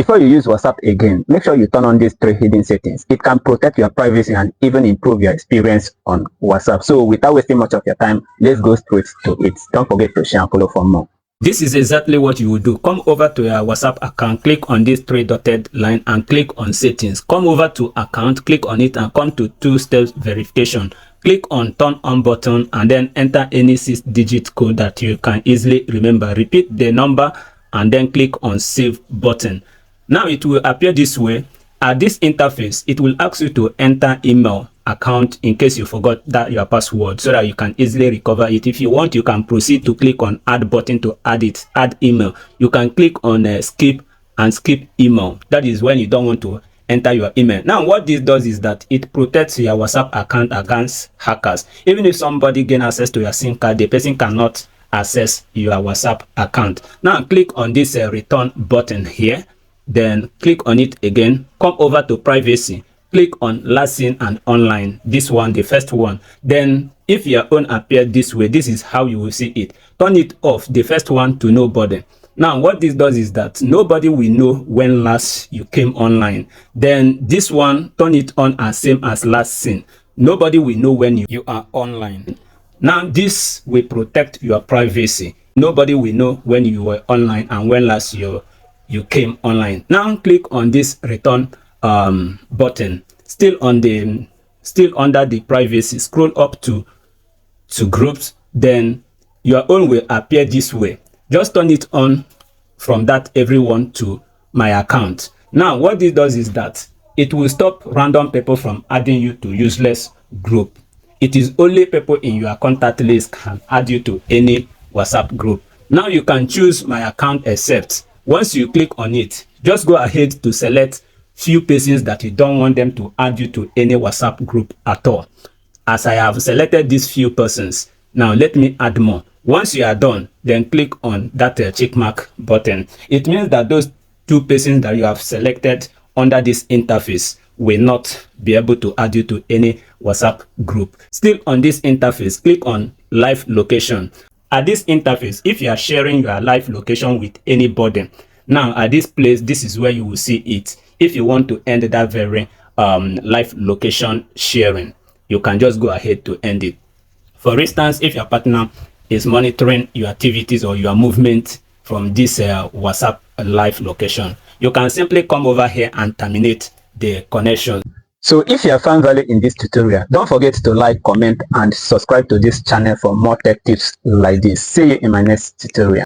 Before you use WhatsApp again, make sure you turn on these 3 hidden settings. It can protect your privacy and even improve your experience on WhatsApp. So without wasting much of your time, let's go straight to it. Don't forget to share and follow for more. This is exactly what you will do. Come over to your WhatsApp account, click on this 3 dotted line and click on settings. Come over to account, click on it and come to 2-step verification. Click on turn on button and then enter any 6-digit code that you can easily remember. Repeat the number and then click on save button. Now it will appear this way. At this interface, it will ask you to enter email account in case you forgot that your password, so that you can easily recover it. If you want, you can proceed to click on add button to add email. You can click on skip and skip email. That is when you don't want to enter your email. Now what this does is that it protects your WhatsApp account against hackers. Even if somebody gain access to your SIM card, the person cannot access your WhatsApp account. Now click on this return button here, then click on it again. Come over to privacy, click on last seen and online, this one, the first one. Then if your own appeared this way, this is how you will see it. Turn it off, the first one, to nobody. Now what this does is that nobody will know when last you came online. Then this one, turn it on as same as last seen. Nobody will know when you are online. Now this will protect your privacy. Nobody will know when you were online and when last you came online. Now click on this return button, still under the privacy. Scroll up to groups, then your own will appear this way. Just turn it on from that everyone to my account. Now what this does is that it will stop random people from adding you to useless group. It is only people in your contact list can add you to any WhatsApp group. Now you can choose my account except. Once you click on it, just go ahead to select few persons that you don't want them to add you to any WhatsApp group at all. As I have selected these few persons, now let me add more. Once you are done, then click on that check mark button. It means that those 2 persons that you have selected under this interface will not be able to add you to any WhatsApp group. Still on this interface, click on live location. At this interface, if you are sharing your live location with anybody, now at this place, this is where you will see it. If you want to end that very live location sharing, you can just go ahead to end it. For instance, if your partner is monitoring your activities or your movement from this WhatsApp live location, you can simply come over here and terminate the connection. So if you have found value in this tutorial, don't forget to like, comment and subscribe to this channel for more tech tips like this. See you in my next tutorial.